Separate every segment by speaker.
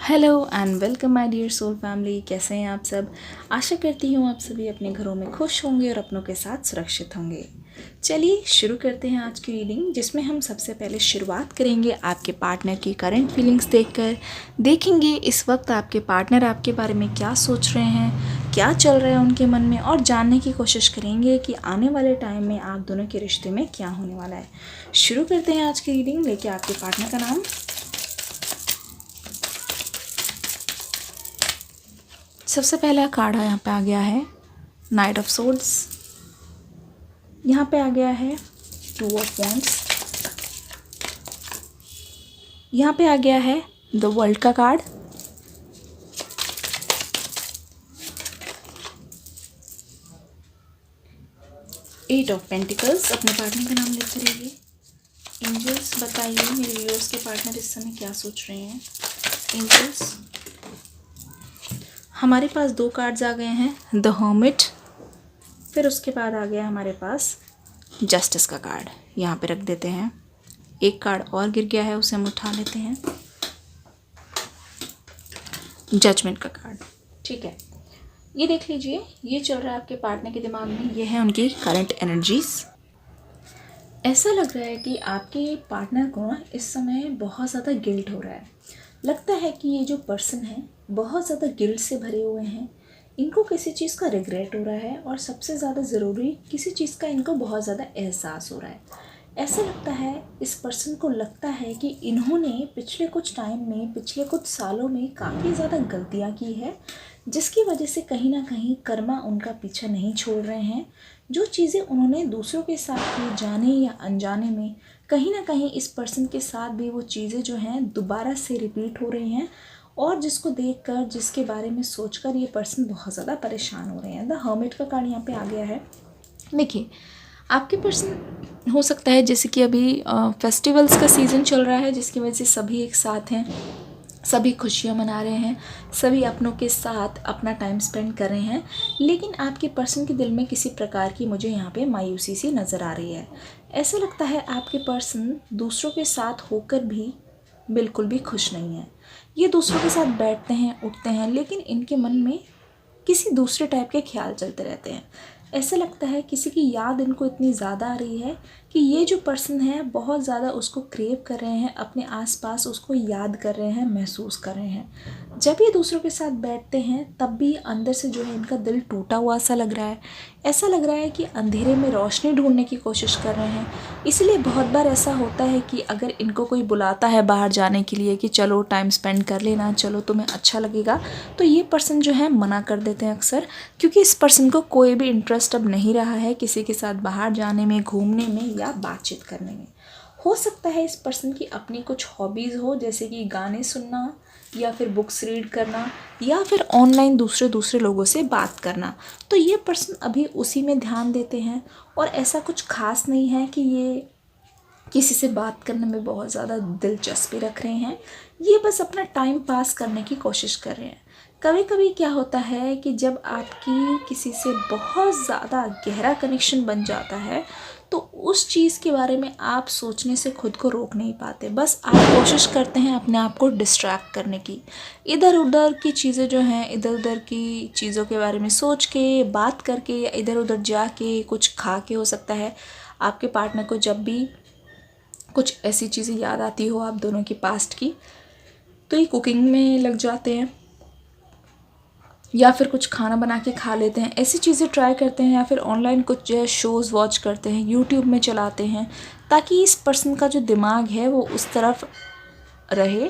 Speaker 1: Hello and welcome my dear soul family. कैसे हैं आप सब। आशा करती हूँ आप सभी अपने घरों में खुश होंगे और अपनों के साथ सुरक्षित होंगे। चलिए शुरू करते हैं आज की रीडिंग, जिसमें हम सबसे पहले शुरुआत करेंगे आपके पार्टनर की करंट फीलिंग्स देखकर। देखेंगे इस वक्त आपके पार्टनर आपके बारे में क्या सोच रहे हैं, क्या चल रहा है उनके मन में, और जानने की कोशिश करेंगे कि आने वाले टाइम में आप दोनों के रिश्ते में क्या होने वाला है। शुरू करते हैं आज की रीडिंग। लेके आपके पार्टनर का नाम। सबसे पहला कार्ड यहाँ पे आ गया है नाइट ऑफ सोर्ड्स। यहाँ पे आ गया है टू ऑफ वॉन्ड्स। यहाँ पे आ गया है द वर्ल्ड का कार्ड। Eight of pentacles. अपने पार्टनर का नाम लिखते रहिए। एंजल्स बताइए मेरे व्यूअर्स के पार्टनर इस समय क्या सोच रहे हैं। एंजल्स, हमारे पास दो कार्ड्स आ गए हैं, द हर्मिट, फिर उसके बाद आ गया हमारे पास जस्टिस का कार्ड। यहाँ पे रख देते हैं। एक कार्ड और गिर गया है, उसे हम उठा लेते हैं। जजमेंट का कार्ड। ठीक है, ये देख लीजिए, ये चल रहा है आपके पार्टनर के दिमाग में। ये है उनकी करंट एनर्जीज। ऐसा लग रहा है कि आपके पार्टनर को इस समय बहुत ज़्यादा गिल्ट हो रहा है। लगता है कि ये जो पर्सन है बहुत ज़्यादा गिल्ट से भरे हुए हैं। इनको किसी चीज़ का रिग्रेट हो रहा है, और सबसे ज़्यादा ज़रूरी किसी चीज़ का इनको बहुत ज़्यादा एहसास हो रहा है। ऐसा लगता है इस पर्सन को लगता है कि इन्होंने पिछले कुछ टाइम में, पिछले कुछ सालों में काफ़ी ज़्यादा गलतियाँ की है, जिसकी वजह से कहीं ना कहीं कर्मा उनका पीछा नहीं छोड़ रहे हैं। जो चीज़ें उन्होंने दूसरों के साथ की, जाने या अनजाने में, कहीं ना कहीं इस पर्सन के साथ भी वो चीज़ें जो हैं दोबारा से रिपीट हो रही हैं, और जिसको देखकर, जिसके बारे में सोचकर ये पर्सन बहुत ज़्यादा परेशान हो रहे हैं। द हर्मिट का कार्ड यहाँ पे आ गया है। देखिए, आपके पर्सन हो सकता है जैसे कि अभी फेस्टिवल्स का सीज़न चल रहा है, जिसकी वजह से सभी एक साथ हैं, सभी खुशियाँ मना रहे हैं, सभी अपनों के साथ अपना टाइम स्पेंड कर रहे हैं। लेकिन आपके पर्सन के दिल में किसी प्रकार की मुझे यहाँ पे मायूसी सी नज़र आ रही है। ऐसा लगता है आपके पर्सन दूसरों के साथ होकर भी बिल्कुल भी खुश नहीं है। ये दूसरों के साथ बैठते हैं, उठते हैं, लेकिन इनके मन में किसी दूसरे टाइप के ख्याल चलते रहते हैं। ऐसा लगता है किसी की याद इनको इतनी ज़्यादा आ रही है कि ये जो पर्सन है बहुत ज़्यादा उसको क्रेव कर रहे हैं, अपने आसपास उसको याद कर रहे हैं, महसूस कर रहे हैं। जब ये दूसरों के साथ बैठते हैं तब भी अंदर से जो है इनका दिल टूटा हुआ सा लग रहा है। ऐसा लग रहा है कि अंधेरे में रोशनी ढूंढने की कोशिश कर रहे हैं। इसलिए बहुत बार ऐसा होता है कि अगर इनको कोई बुलाता है बाहर जाने के लिए कि चलो टाइम स्पेंड कर लेना, चलो तुम्हें अच्छा लगेगा, तो ये पर्सन जो है मना कर देते हैं अक्सर, क्योंकि इस पर्सन को कोई भी इंटरेस्ट अब नहीं रहा है किसी के साथ बाहर जाने में, घूमने में या बातचीत करने में। हो सकता है इस पर्सन की अपनी कुछ हॉबीज़ हो, जैसे कि गाने सुनना, या फिर बुक्स रीड करना, या फिर ऑनलाइन दूसरे लोगों से बात करना। तो ये पर्सन अभी उसी में ध्यान देते हैं, और ऐसा कुछ खास नहीं है कि ये किसी से बात करने में बहुत ज़्यादा दिलचस्पी रख रहे हैं। ये बस अपना टाइम पास करने की कोशिश कर रहे हैं। कभी कभी क्या होता है कि जब आपकी किसी से बहुत ज़्यादा गहरा कनेक्शन बन जाता है, तो उस चीज़ के बारे में आप सोचने से खुद को रोक नहीं पाते। बस आप कोशिश करते हैं अपने आप को डिस्ट्रैक्ट करने की। इधर उधर की चीज़ें जो हैं, इधर उधर की चीज़ों के बारे में सोच के, बात करके, या इधर उधर जाके, कुछ खा के, हो सकता है आपके पार्टनर को जब भी कुछ ऐसी चीज़ें याद आती हो आप दोनों की पास्ट की, तो ये कुकिंग में लग जाते हैं, या फिर कुछ खाना बना के खा लेते हैं। ऐसी चीज़ें ट्राई करते हैं, या फिर ऑनलाइन कुछ जो है शोज़ वॉच करते हैं, यूट्यूब में चलाते हैं, ताकि इस पर्सन का जो दिमाग है वो उस तरफ रहे,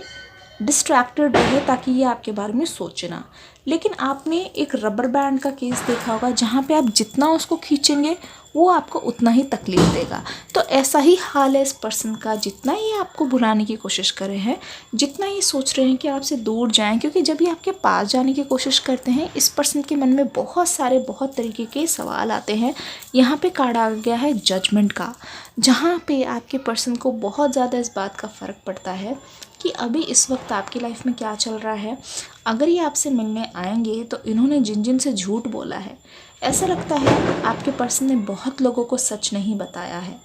Speaker 1: डिस्ट्रैक्टेड रहे, ताकि ये आपके बारे में सोचे ना। लेकिन आपने एक रबर बैंड का केस देखा होगा, जहाँ पे आप जितना उसको खींचेंगे वो आपको उतना ही तकलीफ देगा। तो ऐसा ही हाल है इस पर्सन का। जितना ये आपको भुलाने की कोशिश कर रहे हैं, जितना ये सोच रहे हैं कि आपसे दूर जाएं, क्योंकि जब ये आपके पास जाने की कोशिश करते हैं, इस पर्सन के मन में बहुत तरीके के सवाल आते हैं। यहाँ पे कार्ड आ गया है जजमेंट का, जहाँ पे आपके पर्सन को बहुत ज़्यादा इस बात का फ़र्क पड़ता है कि अभी इस वक्त आपकी लाइफ में क्या चल रहा है। अगर ये आपसे मिलने आएंगे तो इन्होंने जिन जिन से झूठ बोला है, ऐसा लगता है आपके पर्सन ने बहुत लोगों को सच नहीं बताया है।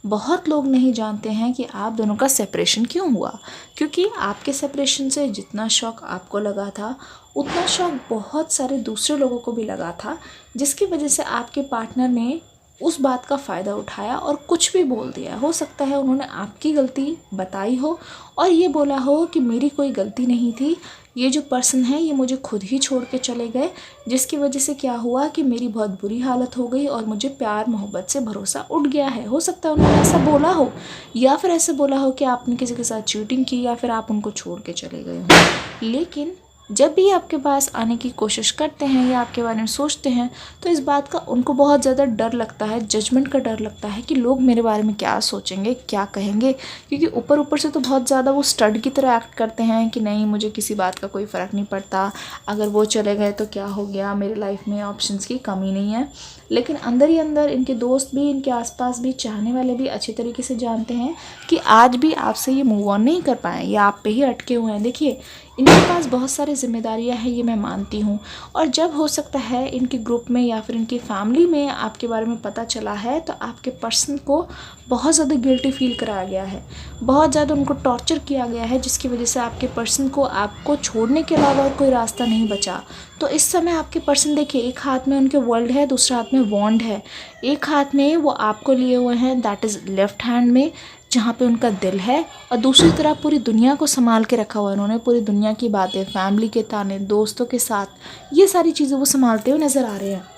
Speaker 1: बहुत लोग नहीं जानते हैं कि आप दोनों का सेपरेशन क्यों हुआ, क्योंकि आपके सेपरेशन से जितना शौक आपको लगा था उतना शौक बहुत सारे दूसरे लोगों को भी लगा था, जिसकी वजह से आपके पार्टनर ने उस बात का फ़ायदा उठाया और कुछ भी बोल दिया। हो सकता है उन्होंने आपकी गलती बताई हो और ये बोला हो कि मेरी कोई गलती नहीं थी, ये जो पर्सन है ये मुझे खुद ही छोड़ के चले गए, जिसकी वजह से क्या हुआ कि मेरी बहुत बुरी हालत हो गई और मुझे प्यार मोहब्बत से भरोसा उठ गया है। हो सकता है उन्होंने ऐसा बोला हो, या फिर ऐसा बोला हो कि आपने किसी के साथ चीटिंग की या फिर आप उनको छोड़ के चले गए हो। लेकिन जब भी आपके पास आने की कोशिश करते हैं या आपके बारे में सोचते हैं तो इस बात का उनको बहुत ज़्यादा डर लगता है, जजमेंट का डर लगता है कि लोग मेरे बारे में क्या सोचेंगे, क्या कहेंगे। क्योंकि ऊपर ऊपर से तो बहुत ज़्यादा वो स्टड की तरह एक्ट करते हैं कि नहीं मुझे किसी बात का कोई फ़र्क नहीं पड़ता, अगर वो चले गए तो क्या हो गया, मेरी लाइफ में ऑप्शंस की कमी नहीं है। लेकिन अंदर ही अंदर इनके दोस्त भी, इनके आसपास भी, चाहने वाले भी अच्छी तरीके से जानते हैं कि आज भी आपसे ये मूव ऑन नहीं कर पाए, ये आप पे ही अटके हुए हैं। देखिए इनके पास बहुत सारी जिम्मेदारियां हैं, ये मैं मानती हूँ। और जब हो सकता है इनके ग्रुप में या फिर इनकी फैमिली में आपके बारे में पता चला है तो आपके पर्सन को बहुत ज़्यादा गिल्टी फील कराया गया है, बहुत ज़्यादा उनको टॉर्चर किया गया है, जिसकी वजह से आपके पर्सन को आपको छोड़ने के अलावा और कोई रास्ता नहीं बचा। तो इस समय आपके पर्सन देखिए, एक हाथ में उनके वर्ल्ड है, दूसरा हाथ में वॉन्ड है। एक हाथ में वो आपको लिए हुए हैं, दैट इज़ लेफ्ट हैंड में जहाँ पे उनका दिल है, और दूसरी तरफ पूरी दुनिया को संभाल के रखा हुआ है उन्होंने। पूरी दुनिया की बातें, फैमिली के ताने, दोस्तों के साथ, ये सारी चीज़ें वो संभालते हुए नज़र आ रहे हैं।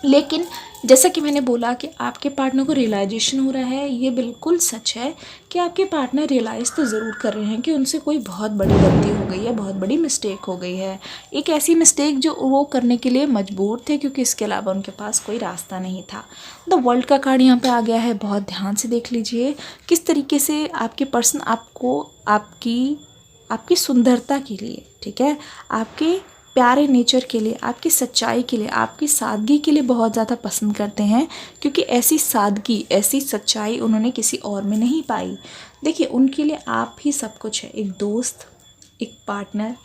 Speaker 1: लेकिन जैसा कि मैंने बोला कि आपके पार्टनर को रियलाइजेशन हो रहा है, ये बिल्कुल सच है कि आपके पार्टनर रियलाइज़ तो ज़रूर कर रहे हैं कि उनसे कोई बहुत बड़ी गलती हो गई है, बहुत बड़ी मिस्टेक हो गई है। एक ऐसी मिस्टेक जो वो करने के लिए मजबूर थे, क्योंकि इसके अलावा उनके पास कोई रास्ता नहीं था। द वर्ल्ड का कार्ड यहाँ पे आ गया है, बहुत ध्यान से देख लीजिए किस तरीके से आपके पर्सन आपको आपकी सुंदरता के लिए, ठीक है, आपके प्यारे नेचर के लिए, आपकी सच्चाई के लिए, आपकी सादगी के लिए बहुत ज़्यादा पसंद करते हैं, क्योंकि ऐसी सादगी, ऐसी सच्चाई उन्होंने किसी और में नहीं पाई। देखिए उनके लिए आप ही सब कुछ है, एक दोस्त, एक पार्टनर,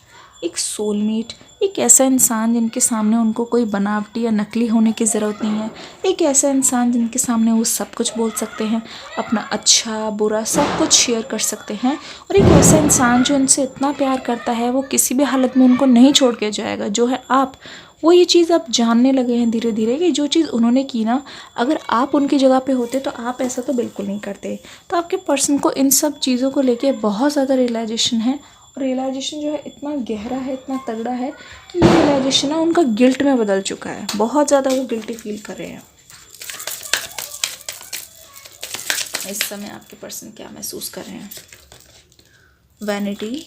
Speaker 1: एक सोलमेट, एक ऐसा इंसान जिनके सामने उनको कोई बनावटी या नकली होने की ज़रूरत नहीं है, एक ऐसा इंसान जिनके सामने वो सब कुछ बोल सकते हैं, अपना अच्छा बुरा सब कुछ शेयर कर सकते हैं, और एक ऐसा इंसान जो उनसे इतना प्यार करता है वो किसी भी हालत में उनको नहीं छोड़ के जाएगा, जो है आप। वो ये चीज़ आप जानने लगे हैं धीरे धीरे कि जो चीज़ उन्होंने की ना, अगर आप उनकी जगह पे होते तो आप ऐसा तो बिल्कुल नहीं करते। तो आपके पर्सन को इन सब चीज़ों को लेके बहुत ज़्यादा रियलाइजेशन है, और रियलाइजेशन जो है इतना गहरा है, इतना तगड़ा है कि ये रियलाइजेशन ना उनका गिल्ट में बदल चुका है। बहुत ज़्यादा वो गिल्टी फील कर रहे हैं। इस समय आपके पर्सन क्या महसूस कर रहे हैं? Vanity,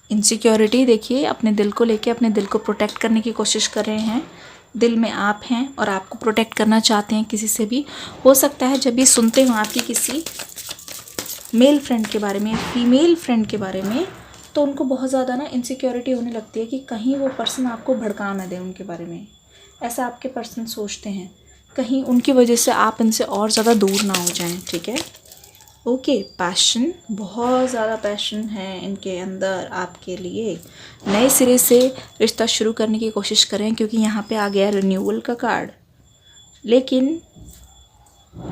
Speaker 1: insecurity. देखिए अपने दिल को लेके, अपने दिल को प्रोटेक्ट करने की कोशिश कर रहे हैं। दिल में आप हैं और आपको प्रोटेक्ट करना चाहते हैं किसी से भी। हो सकता है जब ये सुनते हो आपकी किसी मेल फ्रेंड के बारे में, फीमेल फ्रेंड के बारे में, तो उनको बहुत ज़्यादा ना इनसिक्योरिटी होने लगती है कि कहीं वो पर्सन आपको भड़का ना दे उनके बारे में। ऐसा आपके पर्सन सोचते हैं, कहीं उनकी वजह से आप इनसे और ज़्यादा दूर ना हो जाएं, ठीक है। ओके, पैशन, बहुत ज़्यादा पैशन है इनके अंदर आपके लिए। नए सिरे से रिश्ता शुरू करने की कोशिश करें, क्योंकि यहाँ पे आ गया रिन्यूअल का कार्ड। लेकिन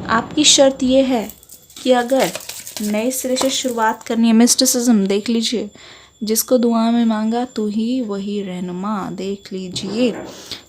Speaker 1: आपकी शर्त ये है कि अगर नए सिरे से शुरुआत करनी है, मिस्टिसिज्म देख लीजिए, जिसको दुआ में मांगा तू ही वही रहनुमा, देख लीजिए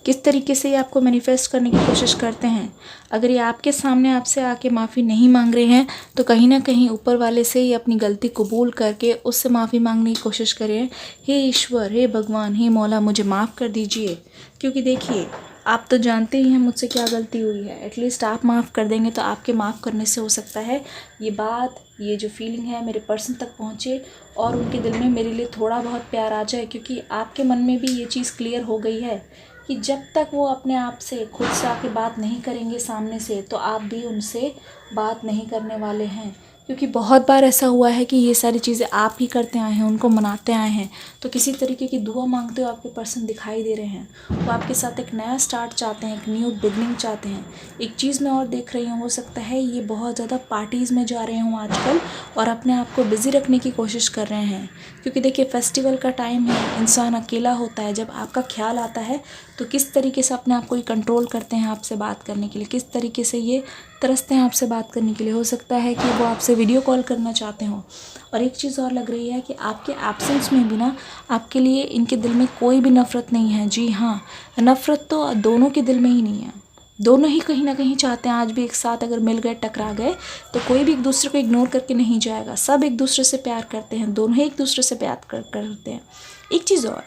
Speaker 1: किस तरीके से ये आपको मैनिफेस्ट करने की कोशिश करते हैं। अगर ये आपके सामने आपसे आके माफ़ी नहीं मांग रहे हैं तो कहीं ना कहीं ऊपर वाले से ये अपनी गलती कबूल करके उससे माफ़ी मांगने की कोशिश करें। हे ईश्वर, हे भगवान, हे मौला, मुझे माफ़ कर दीजिए। क्योंकि देखिए आप तो जानते ही हैं मुझसे क्या गलती हुई है, एटलीस्ट आप माफ़ कर देंगे तो आपके माफ़ करने से हो सकता है ये बात, ये जो फीलिंग है मेरे पर्सन तक पहुँचे और उनके दिल में मेरे लिए थोड़ा बहुत प्यार आ जाए। क्योंकि आपके मन में भी ये चीज़ क्लियर हो गई है कि जब तक वो अपने आप से खुद से आके बात नहीं करेंगे सामने से, तो आप भी उनसे बात नहीं करने वाले हैं। क्योंकि बहुत बार ऐसा हुआ है कि ये सारी चीज़ें आप ही करते आए हैं, उनको मनाते आए हैं, तो किसी तरीके की दुआ मांगते हो आपके पर्सन दिखाई दे रहे हैं। वो आपके साथ एक नया स्टार्ट चाहते हैं, एक न्यू बिगनिंग चाहते हैं। एक चीज़ मैं और देख रही हूँ, हो सकता है ये बहुत ज़्यादा पार्टीज़ में जा रहे हों आजकल और अपने आप को बिज़ी रखने की कोशिश कर रहे हैं। क्योंकि देखिए फेस्टिवल का टाइम है, इंसान अकेला होता है, जब आपका ख्याल आता है तो किस तरीके से अपने आप को ये कंट्रोल करते हैं आपसे बात करने के लिए, किस तरीके से ये तरसते हैं आपसे बात करने के लिए। हो सकता है कि वो आपसे वीडियो कॉल करना चाहते हों। और एक चीज़ और लग रही है कि आपके एब्सेंस में भी ना आपके लिए इनके दिल में कोई भी नफ़रत नहीं है। जी हाँ, नफ़रत तो दोनों के दिल में ही नहीं है। दोनों ही कहीं ना कहीं चाहते हैं आज भी एक साथ अगर मिल गए, टकरा गए तो कोई भी एक दूसरे को इग्नोर करके नहीं जाएगा। सब एक दूसरे से प्यार करते हैं, दोनों ही एक दूसरे से प्यार करते हैं। एक चीज़ और,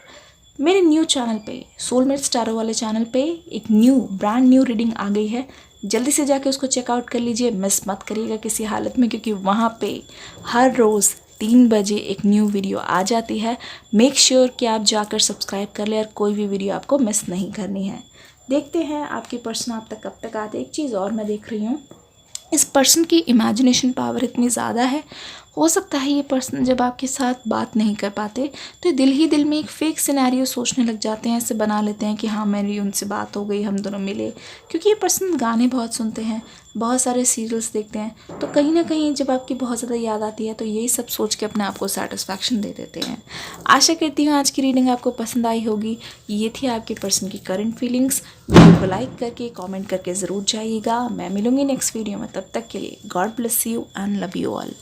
Speaker 1: मेरे न्यू चैनल पे, सोलमेट्स टैरो वाले चैनल पे एक ब्रांड न्यू रीडिंग आ गई है। जल्दी से जाके उसको चेकआउट कर लीजिए, मिस मत करिएगा किसी हालत में, क्योंकि वहाँ पे हर रोज़ 3 बजे एक न्यू वीडियो आ जाती है। मेक श्योर कि आप जाकर सब्सक्राइब कर लें और कोई भी वीडियो आपको मिस नहीं करनी है। देखते हैं आपके पर्सन आप तक कब तक आते। एक चीज़ और मैं देख रही हूँ, इस पर्सन की इमेजिनेशन पावर इतनी ज़्यादा है, हो सकता है ये पर्सन जब आपके साथ बात नहीं कर पाते तो दिल ही दिल में एक फ़ेक सिनेरियो सोचने लग जाते हैं, ऐसे बना लेते हैं कि हाँ मेरी उनसे बात हो गई, हम दोनों मिले। क्योंकि ये पर्सन गाने बहुत सुनते हैं, बहुत सारे सीरियल्स देखते हैं, तो कहीं ना कहीं जब आपकी बहुत ज़्यादा याद आती है तो यही सब सोच के अपने आप को सेटिस्फैक्शन दे देते हैं। आशा करती हूँ आज की रीडिंग आपको पसंद आई होगी। ये थी आपके पर्सन की करंट फीलिंग्स। वीडियो को लाइक करके कमेंट करके ज़रूर जाइएगा। मैं मिलूँगी नेक्स्ट वीडियो में, तब तक के लिए God bless you and love you all.